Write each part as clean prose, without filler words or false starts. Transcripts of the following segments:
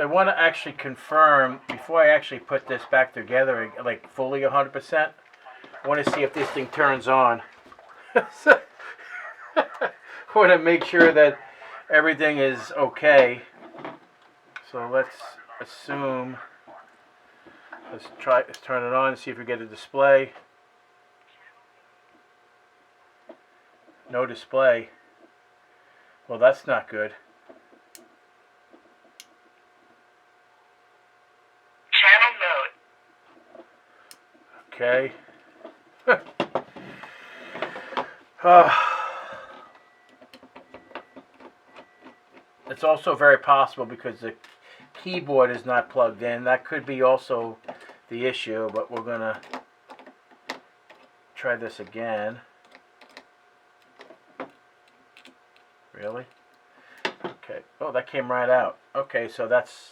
So I want to actually confirm, before I actually put this back together, like fully 100%, I want to see if this thing turns on. So, I want to make sure that everything is okay. So let's assume, let's turn it on and see if we get a display. No display. Well, that's not good. Okay. It's also very possible because the keyboard is not plugged in. That could be also the issue, but we're going to try this again. Really? Okay. Oh, that came right out. Okay, so that's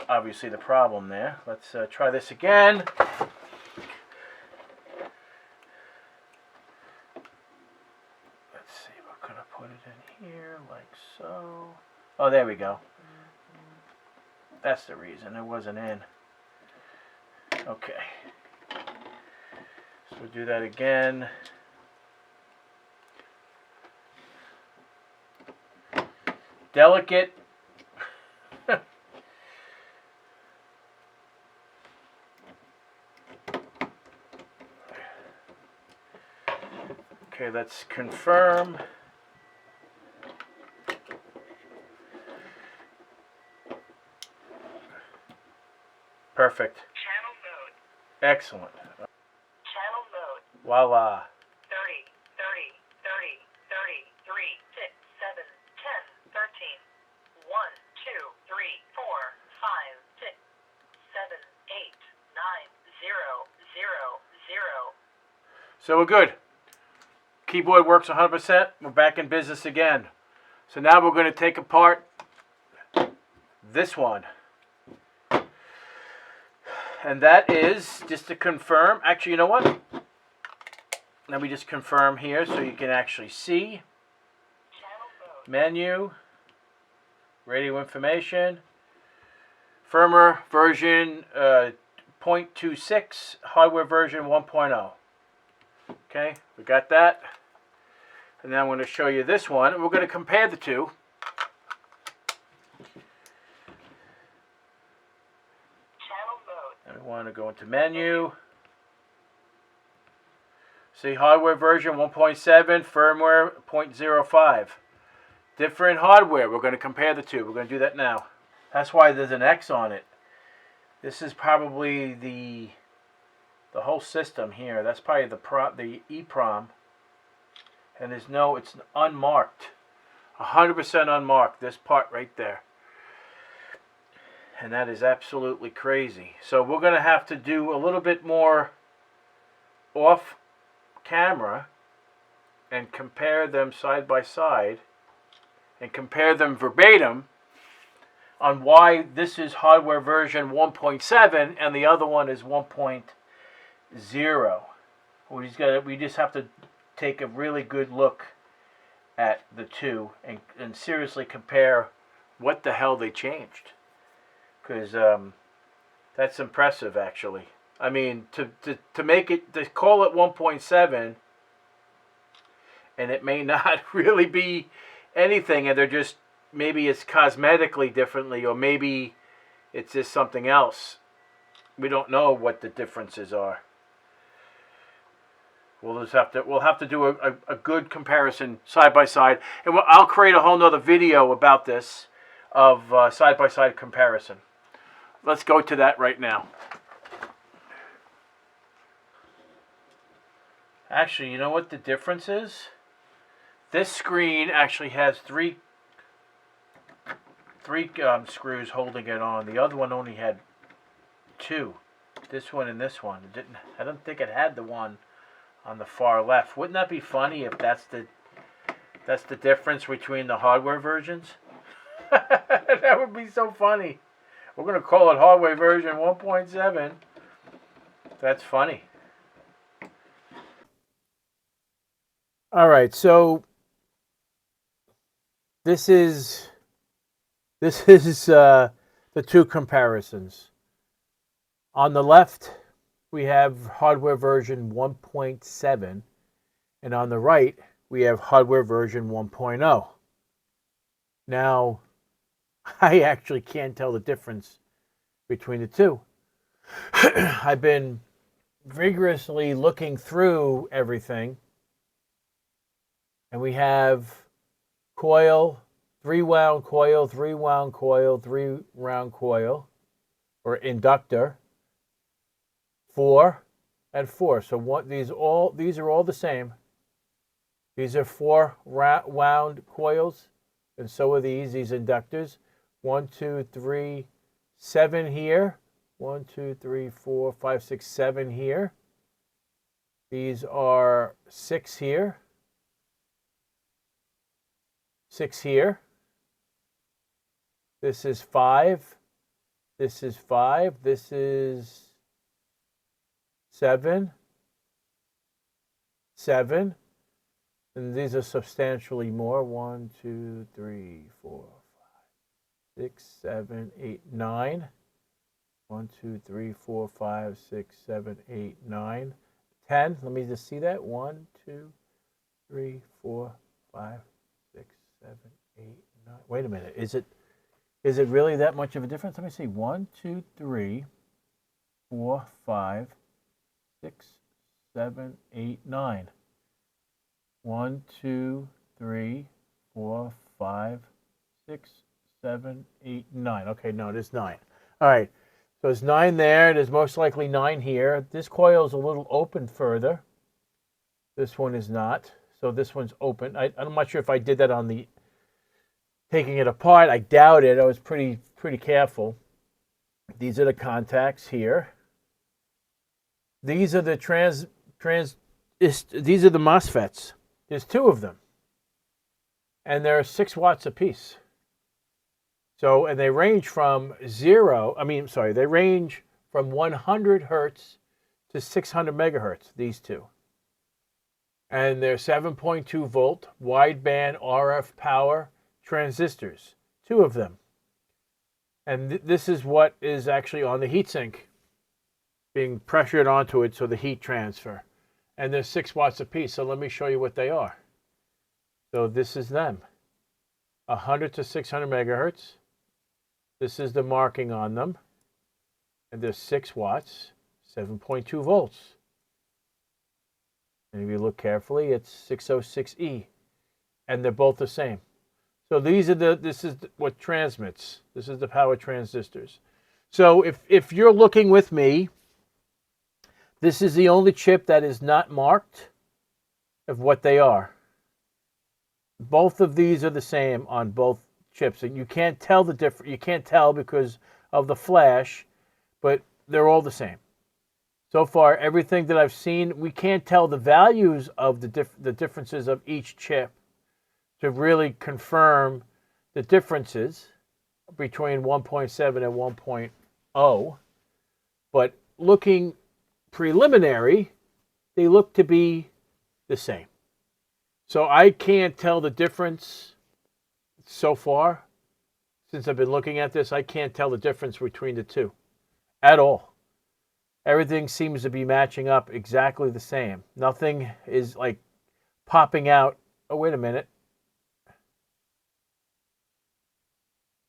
obviously the problem there. Let's try this again. Let's see, we're going to put it in here like so. Oh, there we go. That's the reason it wasn't in. Okay. So we'll do that again. Delicate. Okay, let's confirm. Perfect. Channel mode. Excellent. Channel mode. Voila. 30, 30, 30, 33, 6, 7, 10, 13, 1, 2, 3, 4, 5, 6, 7, 8, 9, 0, 0, 0. So we're good. Keyboard works 100%. We're back in business again. So now we're going to take apart this one. And that is, just to confirm, actually, you know what? Let me just confirm here so you can actually see. Menu, radio information, firmware version 0.26, hardware version 1.0. Okay, we got that. And now I'm going to show you this one. We're going to compare the two. And we want to go into menu. See, hardware version 1.7, firmware 0.05. Different hardware. We're going to compare the two. We're going to do that now. That's why there's an X on it. This is probably the whole system here. That's probably the EEPROM. And there's no, it's unmarked. 100% unmarked. This part right there. And that is absolutely crazy. So we're going to have to do a little bit more off camera and compare them side by side and compare them verbatim on why this is hardware version 1.7 and the other one is 1.0. We just have to take a really good look at the two and seriously compare what the hell they changed. Because that's impressive, actually. I mean, to make it, to call it 1.7, and it may not really be anything, and they're just, maybe it's cosmetically differently, or maybe it's just something else. We don't know what the differences are. We'll have to do a good comparison side by side, and I'll create a whole nother video about this of side by side comparison. Let's go to that right now. Actually, you know what the difference is? This screen actually has three screws holding it on. The other one only had two. This one and this one. It didn't. I don't think it had the one on the far left. Wouldn't that be funny if that's the difference between the hardware versions? That would be so funny. We're going to call it hardware version 1.7. That's funny. All right, so this is This is the two comparisons. On the left, we have hardware version 1.7, and on the right, we have hardware version 1.0. Now, I actually can't tell the difference between the two. I've been vigorously looking through everything, and we have coil, 3-wound coil, 3-wound coil, 3-wound coil, or inductor, 4 and 4. So what these are all the same. These are 4-wound coils, and so are these inductors. 1, 2, 3, 7 here. 1, 2, 3, 4, 5, 6, 7 here. These are 6 here. 6 here. This is 5. This is 5. This is 7. 7. And these are substantially more. 1, 2, 3, 4, 5, 6, 7, 8, 9. 1, 2, 3, 4, 5, 6, 7, 8, 9, 10. Let me just see that. 1, 2, 3, 4, 5, 6, 7, 8, 9. Wait a minute. Is it really that much of a difference? Let me see. 1, 2, 3, 4, 5, 6, 7, 8, 9. 1, 2, 3, 4, 5, 6, 7, 8, 9. Okay, no, there's 9. All right. So there's 9 there. There's most likely 9 here. This coil is a little open further. This one is not. So this one's open. I'm not sure if I did that on the taking it apart. I doubt it. I was pretty careful. These are the contacts here. These are the these are the MOSFETs. There's 2 of them. And they're 6 watts apiece. So, and they range from they range from 100 hertz to 600 megahertz, these 2. And they're 7.2 volt wideband RF power transistors, 2 of them. And this is what is actually on the heatsink being pressured onto it, so the heat transfer. And they're 6 watts apiece, so let me show you what they are. So this is them, 100 to 600 megahertz. This is the marking on them. And they're 6 watts, 7.2 volts. And if you look carefully, it's 606E. And they're both the same. So this is what transmits. This is the power transistors. So if you're looking with me, this is the only chip that is not marked of what they are. Both of these are the same on both chips, and you can't tell the difference. You can't tell because of the flash, but they're all the same. So far, everything that I've seen, we can't tell the values of the differences of each chip to really confirm the differences between 1.7 and 1.0. But looking preliminary, they look to be the same. So I can't tell the difference so far. Since I've been looking at this, I can't tell the difference between the 2 at all. Everything seems to be matching up exactly the same. Nothing is like popping out. Oh, wait a minute.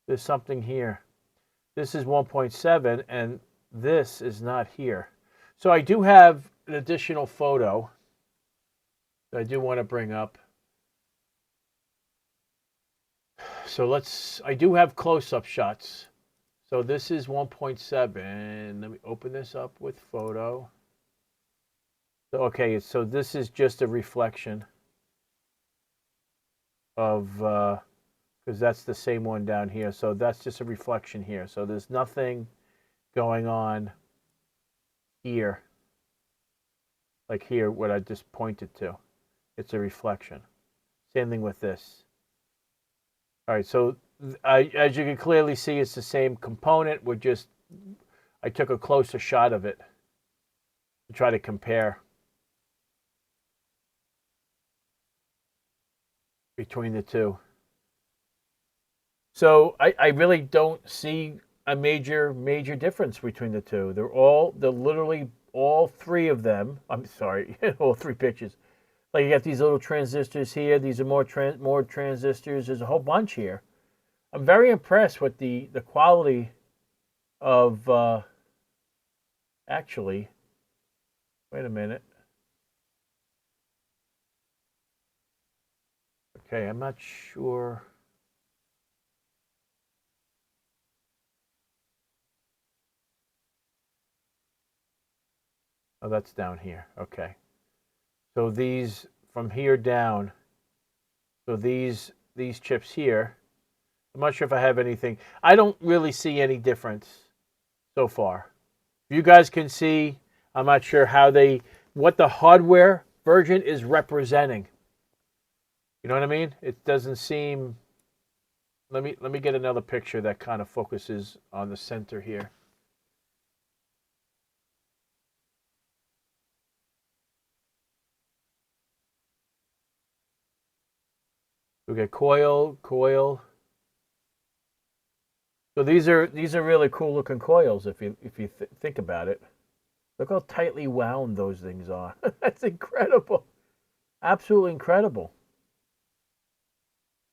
There's something here. This is 1.7 and this is not here. So I do have an additional photo that I do want to bring up. So I do have close-up shots. So this is 1.7. Let me open this up with photo. Okay, so this is just a reflection of, because that's the same one down here. So that's just a reflection here. So there's nothing going on here. Like here, what I just pointed to. It's a reflection. Same thing with this. All right, so as you can clearly see, it's the same component. I took a closer shot of it to try to compare between the 2. So I really don't see a major difference between the two. They're literally all three of them. I'm sorry, all three pictures. Like you got these little transistors here. These are more transistors. There's a whole bunch here. I'm very impressed with the quality of actually. Wait a minute. Okay, I'm not sure. Oh, that's down here. Okay. So these from here down. So these chips here. I'm not sure if I have anything. I don't really see any difference so far. You guys can see. I'm not sure what the hardware version is representing. You know what I mean? It doesn't seem. Let me get another picture that kind of focuses on the center here. We get coil. So these are really cool looking coils if you think about it. Look how tightly wound those things are. That's incredible. Absolutely incredible.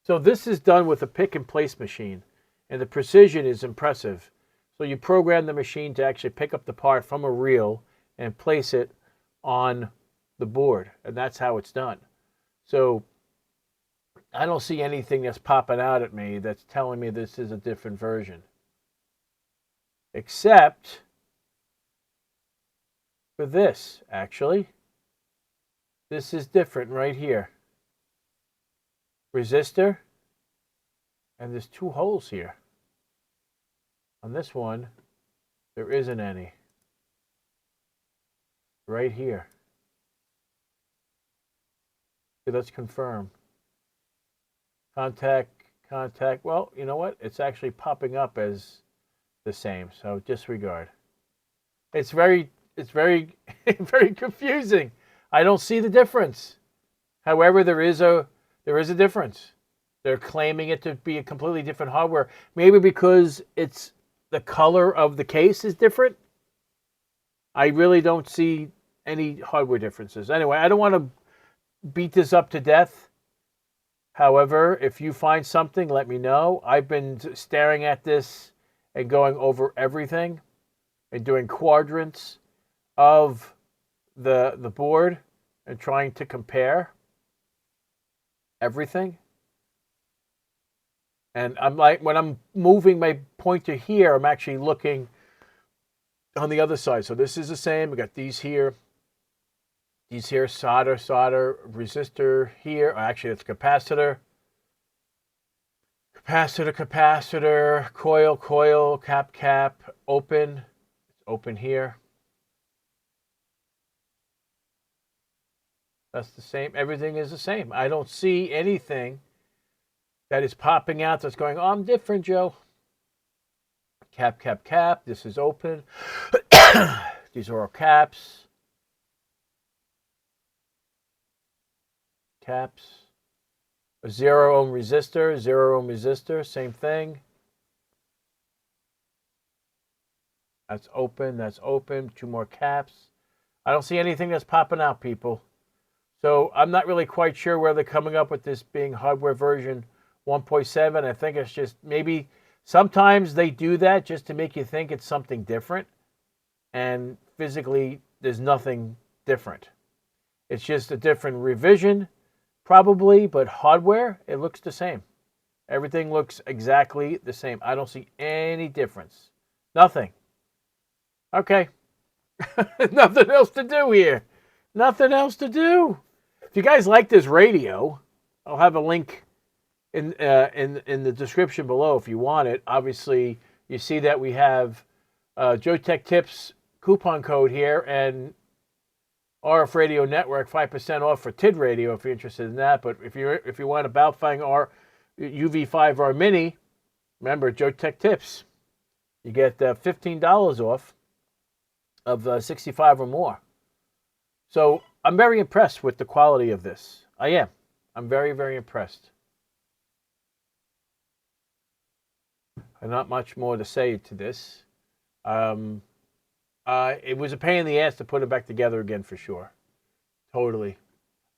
So this is done with a pick and place machine, and the precision is impressive. So you program the machine to actually pick up the part from a reel and place it on the board, and that's how it's done. So I don't see anything that's popping out at me that's telling me this is a different version. Except for this, actually. This is different right here. Resistor, and there's two holes here. On this one, there isn't any. Right here. So let's confirm. Contact. Well, you know what? It's actually popping up as the same, so disregard. It's very very confusing. I don't see the difference. However, there is a difference. They're claiming it to be a completely different hardware. Maybe because it's the color of the case is different. I really don't see any hardware differences. Anyway, I don't want to beat this up to death. However, if you find something, let me know. I've been staring at this and going over everything and doing quadrants of the board and trying to compare everything. And I'm like, when I'm moving my pointer here, I'm actually looking on the other side. So this is the same. We got these here, solder, resistor here. Actually, it's capacitor, coil, cap, open. It's open here. That's the same. Everything is the same. I don't see anything that is popping out that's going, oh, I'm different, Joe. Cap. This is open. These are all caps. Caps. A 0 ohm resistor, same thing. That's open. Two more caps. I don't see anything that's popping out, people. So I'm not really quite sure where they're coming up with this being hardware version 1.7. I think it's just maybe sometimes they do that just to make you think it's something different. And physically, there's nothing different. It's just a different revision, probably, but hardware, it looks the same. Everything looks exactly the same. I don't see any difference. Nothing. Okay. Nothing else to do here. Nothing else to do. If you guys like this radio, I'll have a link in the description below if you want it. Obviously, you see that we have Joe Tech Tips coupon code here and RF Radio Network 5% off for TID Radio if you're interested in that. But if you want a Baofeng UV-5R Mini, remember Joe Tech Tips. You get $15 off of 65 or more. So I'm very impressed with the quality of this. I am. I'm very, very impressed. Not much more to say to this. It was a pain in the ass to put it back together again for sure. Totally.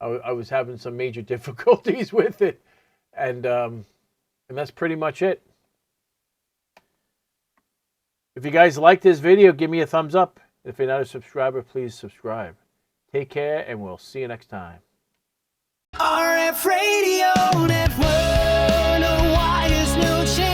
I was having some major difficulties with it. And that's pretty much it. If you guys like this video, give me a thumbs up. If you're not a subscriber, please subscribe. Take care, and we'll see you next time. RF Radio Network, no wires, no change.